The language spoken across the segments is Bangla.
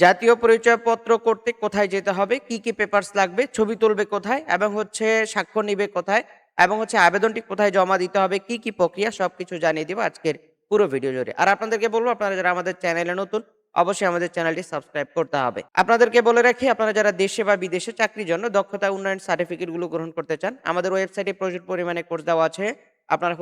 জাতীয় পরিচয়পত্র করতে কোথায় যেতে হবে, কি কি পেপারস লাগবে, ছবি তুলবে কোথায় এবং স্বাক্ষর নিবে কোথায় এবং আবেদনটি কোথায় জমা দিতে হবে, কি কি প্রক্রিয়া সবকিছু জানিয়ে দিব আজকের পুরো ভিডিও জুড়ে। আর আপনাদেরকে বলবো, আপনারা যারা আমাদের চ্যানেলে নতুন, অবশ্যই আমাদের চ্যানেলটি সাবস্ক্রাইব করতে হবে। আপনাদেরকে বলে রাখি, আপনারা যারা দেশে বা বিদেশে চাকরির জন্য দক্ষতা উন্নয়ন সার্টিফিকেট গুলো গ্রহণ করতে চান, আমাদের ওয়েবসাইটে প্রচুর পরিমাণে কোর্স দেওয়া আছে। আপনারা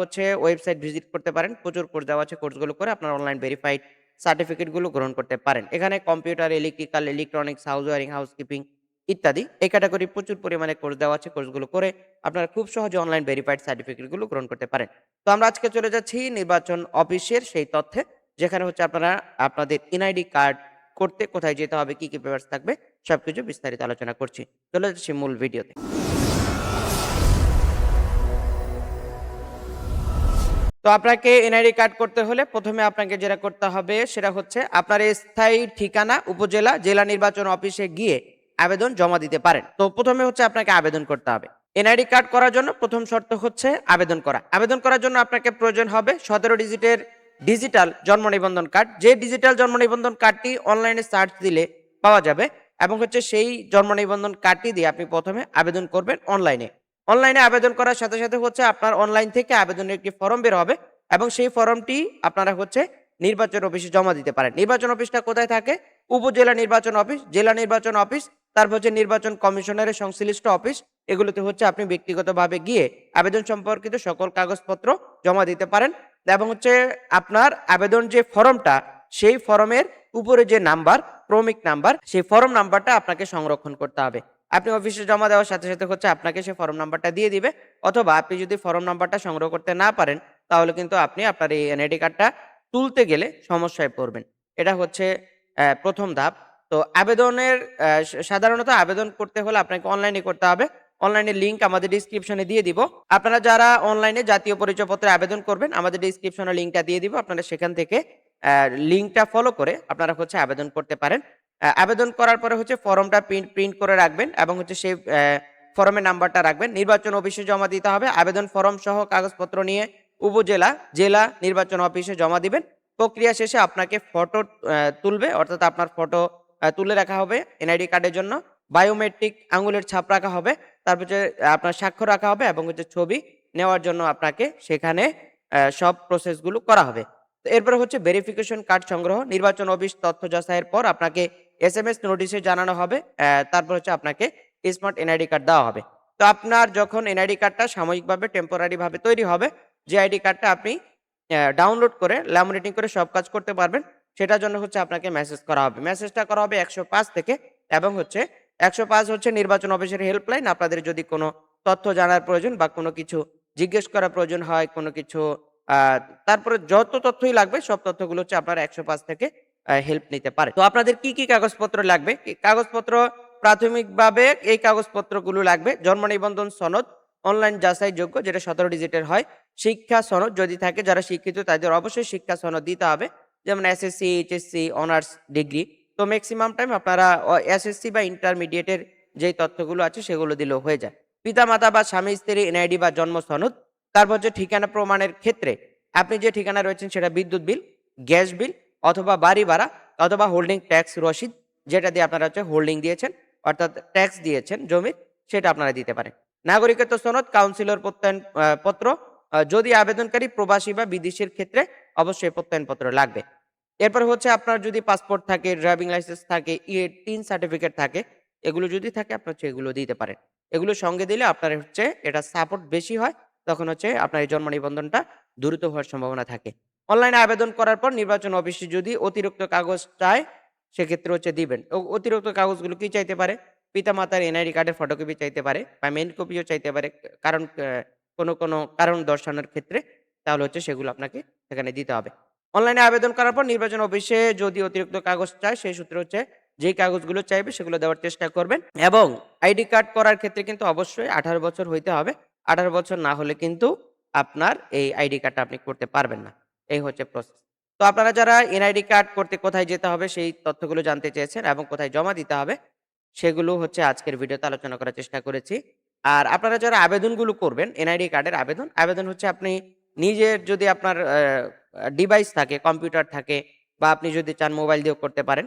ওয়েবসাইট ভিজিট করতে পারেন, প্রচুর কোর্স দেওয়া আছে। কোর্সগুলো করে আপনারা অনলাইন ভেরিফাইড সার্টিফিকেট গুলো গ্রহণ করতে পারেন। এখানে computer, electrical, electronics, house wiring, housekeeping ইত্যাদি এই ক্যাটাগরি প্রচুর পরিমাণে কোর্স দেওয়া আছে। কোর্সগুলো করে আপনারা খুব সহজে অনলাইন ভেরিফাইড সার্টিফিকেট গুলো গ্রহণ করতে পারেন। তো আমরা আজকে চলে যাচ্ছি নির্বাচন অফিসের সেই তথ্যে, যেখানে আপনারা আপনাদের এনআইডি কার্ড করতে কোথায় যেতে হবে, কি কি পেপারস থাকবে, সবকিছু বিস্তারিত আলোচনা করছি। চলে যাচ্ছি মূল ভিডিওতে। তো আপনাকে এনআইডি কার্ড করতে হলে প্রথমে আপনাকে যেটা করতে হবে সেটা হচ্ছে আপনার স্থায়ী ঠিকানা উপজেলা জেলা নির্বাচন অফিসে গিয়ে আবেদন জমা দিতে পারেন। তো প্রথমে আপনাকে আবেদন করতে হবে। এনআইডি কার্ড করার জন্য প্রথম শর্ত হচ্ছে আবেদন করা। আবেদন করার জন্য আপনাকে প্রয়োজন হবে 17 ডিজিটের ডিজিটাল জন্ম নিবন্ধন কার্ড। যে ডিজিটাল জন্ম নিবন্ধন কার্ডটি অনলাইনে সার্চ দিলে পাওয়া যাবে এবং সেই জন্ম নিবন্ধন কার্ডটি দিয়ে আপনি প্রথমে আবেদন করবেন অনলাইনে। অনলাইনে আবেদন করার সাথে সাথে আপনার অনলাইন থেকে আবেদনের একটি ফর্ম বের হবে এবং সেই ফর্মটি আপনারা নির্বাচন অফিসে জমা দিতে পারেন। নির্বাচন অফিসটা কোথায় থাকে? উপজেলা নির্বাচন অফিস, জেলা নির্বাচন অফিস, তারপর নির্বাচন কমিশনারের সংশ্লিষ্ট অফিস। এগুলোতে আপনি ব্যক্তিগতভাবে গিয়ে আবেদন সম্পর্কিত সকল কাগজপত্র জমা দিতে পারেন এবং আপনার আবেদন যে ফর্মটা, সেই ফর্মের উপরে যে নাম্বার, ক্রমিক নাম্বার, সেই ফর্ম নাম্বারটা আপনাকে সংরক্ষণ করতে হবে। আপনি অফিসে জমা দেওয়ার সাথে সাথে আপনাকে সেই ফর্ম নাম্বারটা দিয়ে দিবে। অথবা আপনি যদি ফর্ম নাম্বারটা সংগ্রহ করতে না পারেন, তাহলে কিন্তু আপনি আপনার এই এনআইডি কার্ডটা তুলতে গেলে সমস্যায় পড়বেন। এটা প্রথম ধাপ। তো আবেদনের সাধারণত আবেদন করতে হলে আপনাকে অনলাইনে করতে হবে। অনলাইনের লিঙ্ক আমাদের ডিসক্রিপশনে দিয়ে দিব। আপনারা যারা অনলাইনে জাতীয় পরিচয়পত্রে আবেদন করবেন, আমাদের ডিসক্রিপশনে লিঙ্কটা দিয়ে দিব। আপনারা সেখান থেকে লিঙ্কটা ফলো করে আপনারা আবেদন করতে পারেন। আবেদন করার পরে ফর্মটা প্রিন্ট করে রাখবেন এবং সেই ফর্মের নাম্বারটা রাখবেন। নির্বাচন অফিসে জমা দিতে হবে। আবেদন ফর্ম সহ কাগজপত্র নিয়ে উপজেলা জেলা নির্বাচন অফিসে জমা দিবেন। প্রক্রিয়া শেষে আপনাকে ফটো তুলবে, অর্থাৎ আপনার ফটো তুলে রাখা হবে এনআইডি কার্ডের জন্য। বায়োমেট্রিক আঙুলের ছাপ রাখা হবে, তারপর আপনার স্বাক্ষর রাখা হবে এবং ছবি নেওয়ার জন্য আপনাকে সেখানে সব প্রসেসগুলো করা হবে। তো এরপরে ভেরিফিকেশন কার্ড সংগ্রহ। নির্বাচন অফিস তথ্য যাচাইয়ের পর আপনাকে এসএমএস নোটিশে জানানো হবে। তারপর আপনাকে স্মার্ট এনআইডি কার্ড দেওয়া হবে। তো আপনার যখন এনআইডি কার্ডটা সাময়িকভাবে টেম্পোরারি ভাবে তৈরি হবে, যে আইডি কার্ডটা আপনি ডাউনলোড করে ল্যামিনেটিং করে সব কাজ করতে পারবেন, সেটার জন্য আপনাকে মেসেজ করা হবে। মেসেজটা করা হবে 105 থেকে এবং 105 নির্বাচন অফিসের হেল্পলাইন। আপনাদের যদি কোনো তথ্য জানার প্রয়োজন বা কোনো কিছু জিজ্ঞেস করার প্রয়োজন হয়, কোনো কিছু তারপরে যত তথ্যই লাগবে সব তথ্যগুলো আপনারা 105 থেকে হেল্প নিতে পারে। তো আপনাদের কি কি কাগজপত্র লাগবে? কাগজপত্র প্রাথমিকভাবে এই কাগজপত্রগুলো লাগবে: জন্ম নিবন্ধন সনদ অনলাইন যাচাইযোগ্য, যেটা 17 ডিজিটের হয়। শিক্ষা সনদ যদি থাকে, যারা শিক্ষিত তাদের অবশ্যই শিক্ষা সনদ দিতে হবে, যেমন এসএসসি, এইচএসসি, অনার্স ডিগ্রি। তো ম্যাক্সিমাম টাইম আপনারা এসএসসি বা ইন্টারমিডিয়েটের যেই তথ্যগুলো আছে সেগুলো দিলেও হয়ে যায়। পিতামাতা বা স্বামী স্ত্রী এনআইডি বা জন্ম সনদ। তারপর ঠিকানা প্রমাণের ক্ষেত্রে আপনি যে ঠিকানা রয়েছেন সেটা বিদ্যুৎ বিল, গ্যাস বিল অথবা বাড়ি ভাড়া অথবা হোল্ডিং ট্যাক্স রসিদ, যেটা দিয়ে আপনারা হোল্ডিং দিয়েছেন অর্থাৎ ট্যাক্স দিয়েছেন জমির, সেটা আপনারা দিতে পারেন। নাগরিকত্ব সনদ, কাউন্সিলর প্রত্যয়ন পত্র, যদি আবেদনকারী প্রবাসী বা বিদেশের ক্ষেত্রে অবশ্যই প্রত্যয়ন পত্র লাগবে। এরপর আপনার যদি পাসপোর্ট থাকে, ড্রাইভিং লাইসেন্স থাকে, টিন সার্টিফিকেট থাকে, এগুলো যদি থাকে আপনার এগুলো দিতে পারেন। এগুলো সঙ্গে দিলে আপনার এটা সাপোর্ট বেশি হয়, তখন আপনার এই জন্ম নিবন্ধনটা দ্রুত হওয়ার সম্ভাবনা থাকে। অনলাইনে আবেদন করার পর নির্বাচন অফিসে যদি অতিরিক্ত কাগজ চায়, সেক্ষেত্রে দিবেন। অতিরিক্ত কাগজগুলো কি চাইতে পারে? পিতামাতার এনআইডি কার্ডের ফটোকপি চাইতে পারে বা মেইন কপিও চাইতে পারে, কারণ কোনো কারণ দর্শানোর ক্ষেত্রে, তাহলে সেগুলো আপনাকে সেখানে দিতে হবে। অনলাইনে আবেদন করার পর নির্বাচন অফিসে যদি অতিরিক্ত কাগজ চায়, সেই সূত্রে যেই কাগজগুলো চাইবে সেগুলো দেওয়ার চেষ্টা করবেন। এবং আইডি কার্ড করার ক্ষেত্রে কিন্তু অবশ্যই 18 বছর হইতে হবে। 18 বছর না হলে কিন্তু আপনার এই আইডি কার্ডটা আপনি করতে পারবেন না। এই প্রসেস। তো আপনারা যারা এনআইডি কার্ড করতে কোথায় যেতে হবে সেই তথ্যগুলো জানতে চেয়েছেন এবং কোথায় জমা দিতে হবে, সেগুলো আজকের ভিডিওতে আলোচনা করার চেষ্টা করেছি। আর আপনারা যারা আবেদনগুলো করবেন, এনআইডি কার্ডের আবেদন আপনি নিজের যদি আপনার ডিভাইস থাকে, কম্পিউটার থাকে বা আপনি যদি চান মোবাইল দিয়েও করতে পারেন।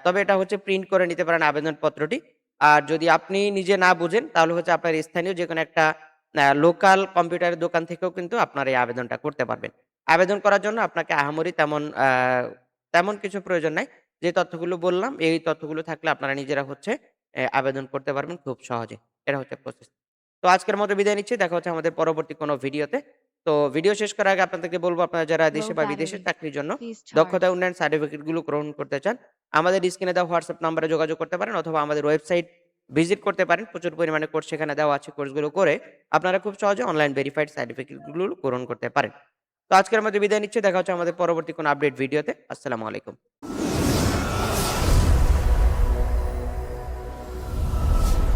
তবে এটা হচ্ছে প্রিন্ট করে নিতে পারেন আবেদনপত্রটি। আর যদি আপনি নিজে না বুঝেন তাহলে হচ্ছে আপনার স্থানীয় যেকোনো একটা লোকাল কম্পিউটারের দোকান থেকেও কিন্তু আপনার এই আবেদনটা করতে পারবেন। আবেদন করার জন্য আপনাকে আহামরি তেমন কিছু প্রয়োজন নাই। যে তথ্যগুলো বললাম এই তথ্যগুলো থাকলে আপনারা নিজেরা হচ্ছে আবেদন করতে পারবেন খুব সহজে। এটা হচ্ছে প্রসেস। তো আজকের মতো বিদায় নিচ্ছি। দেখা হচ্ছে আমাদের পরবর্তী কোনো ভিডিওতে। তো ভিডিও শেষ করার আগে আপনাদেরকে বলব আপনারা যারা দেশে Low বা বিদেশে battery. চাকরির জন্য Please দক্ষতা charge. উন্নয়ন সার্টিফিকেট গুলো গ্রহণ করতে চান, আমাদের স্ক্রিনে দেওয়া WhatsApp নাম্বারে যোগাযোগ করতে পারেন অথবা আমাদের ওয়েবসাইট ভিজিট করতে পারেন। প্রচুর পরিমাণে কোর্স সেখানে দেওয়া আছে। কোর্সগুলো করে আপনারা খুব সহজে অনলাইন ভেরিফাইড সার্টিফিকেট গুলো গ্রহণ করতে পারেন। তো আজকের মতো বিদায় নিচ্ছি। দেখা হচ্ছে আমাদের পরবর্তী কোনো আপডেট ভিডিওতে। আসসালামু আলাইকুম।